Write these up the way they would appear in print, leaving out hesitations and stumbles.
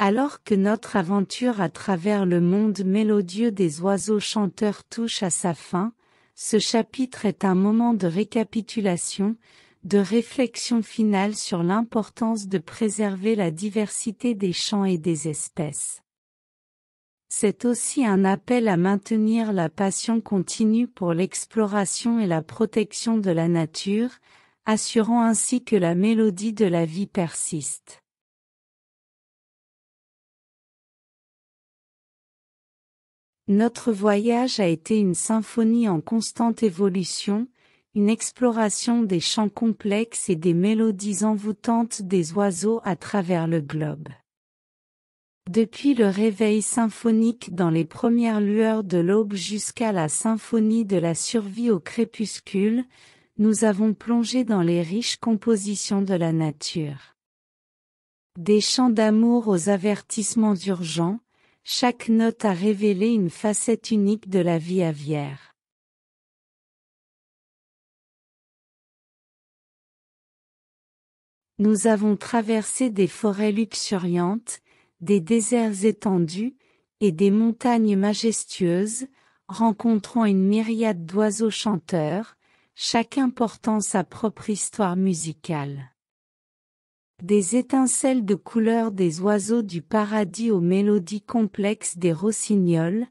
Alors que notre aventure à travers le monde mélodieux des oiseaux chanteurs touche à sa fin, ce chapitre est un moment de récapitulation, de réflexion finale sur l'importance de préserver la diversité des chants et des espèces. C'est aussi un appel à maintenir la passion continue pour l'exploration et la protection de la nature, assurant ainsi que la mélodie de la vie persiste. Notre voyage a été une symphonie en constante évolution, une exploration des chants complexes et des mélodies envoûtantes des oiseaux à travers le globe. Depuis le réveil symphonique dans les premières lueurs de l'aube jusqu'à la symphonie de la survie au crépuscule, nous avons plongé dans les riches compositions de la nature. Des chants d'amour aux avertissements urgents, chaque note a révélé une facette unique de la vie aviaire. Nous avons traversé des forêts luxuriantes, des déserts étendus, et des montagnes majestueuses, rencontrant une myriade d'oiseaux chanteurs, chacun portant sa propre histoire musicale. Des étincelles de couleurs des oiseaux du paradis aux mélodies complexes des rossignols,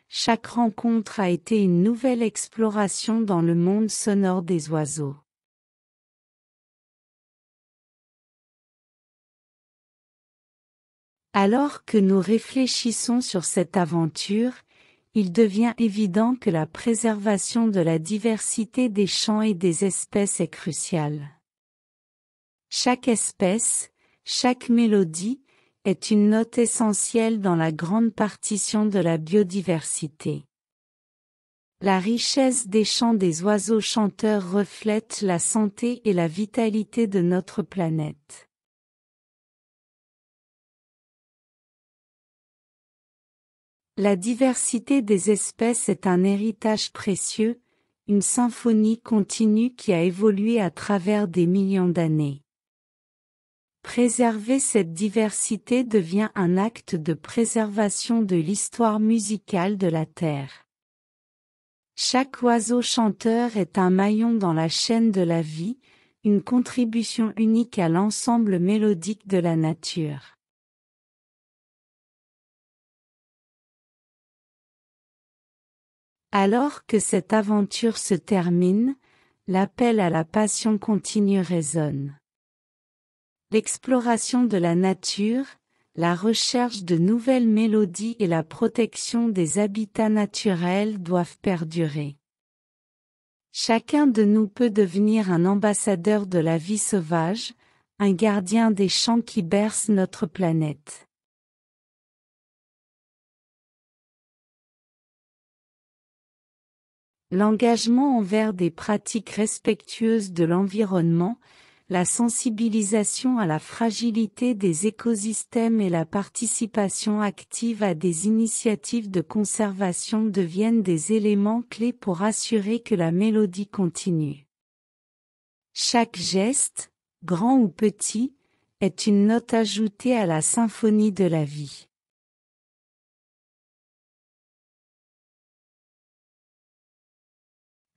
chaque rencontre a été une nouvelle exploration dans le monde sonore des oiseaux. Alors que nous réfléchissons sur cette aventure, il devient évident que la préservation de la diversité des chants et des espèces est cruciale. Chaque espèce, chaque mélodie, est une note essentielle dans la grande partition de la biodiversité. La richesse des chants des oiseaux chanteurs reflète la santé et la vitalité de notre planète. La diversité des espèces est un héritage précieux, une symphonie continue qui a évolué à travers des millions d'années. Préserver cette diversité devient un acte de préservation de l'histoire musicale de la Terre. Chaque oiseau chanteur est un maillon dans la chaîne de la vie, une contribution unique à l'ensemble mélodique de la nature. Alors que cette aventure se termine, l'appel à la passion continue résonne. L'exploration de la nature, la recherche de nouvelles mélodies et la protection des habitats naturels doivent perdurer. Chacun de nous peut devenir un ambassadeur de la vie sauvage, un gardien des chants qui bercent notre planète. L'engagement envers des pratiques respectueuses de l'environnement, la sensibilisation à la fragilité des écosystèmes et la participation active à des initiatives de conservation deviennent des éléments clés pour assurer que la mélodie continue. Chaque geste, grand ou petit, est une note ajoutée à la symphonie de la vie.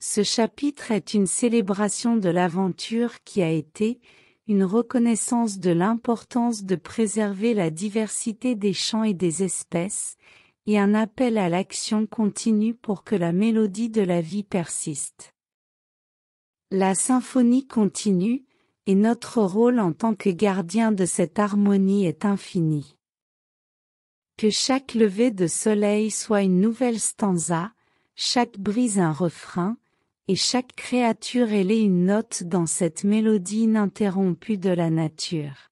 Ce chapitre est une célébration de l'aventure qui a été, une reconnaissance de l'importance de préserver la diversité des chants et des espèces, et un appel à l'action continue pour que la mélodie de la vie persiste. La symphonie continue, et notre rôle en tant que gardien de cette harmonie est infini. Que chaque lever de soleil soit une nouvelle stanza, chaque brise un refrain, et chaque créature ait une note dans cette mélodie ininterrompue de la nature.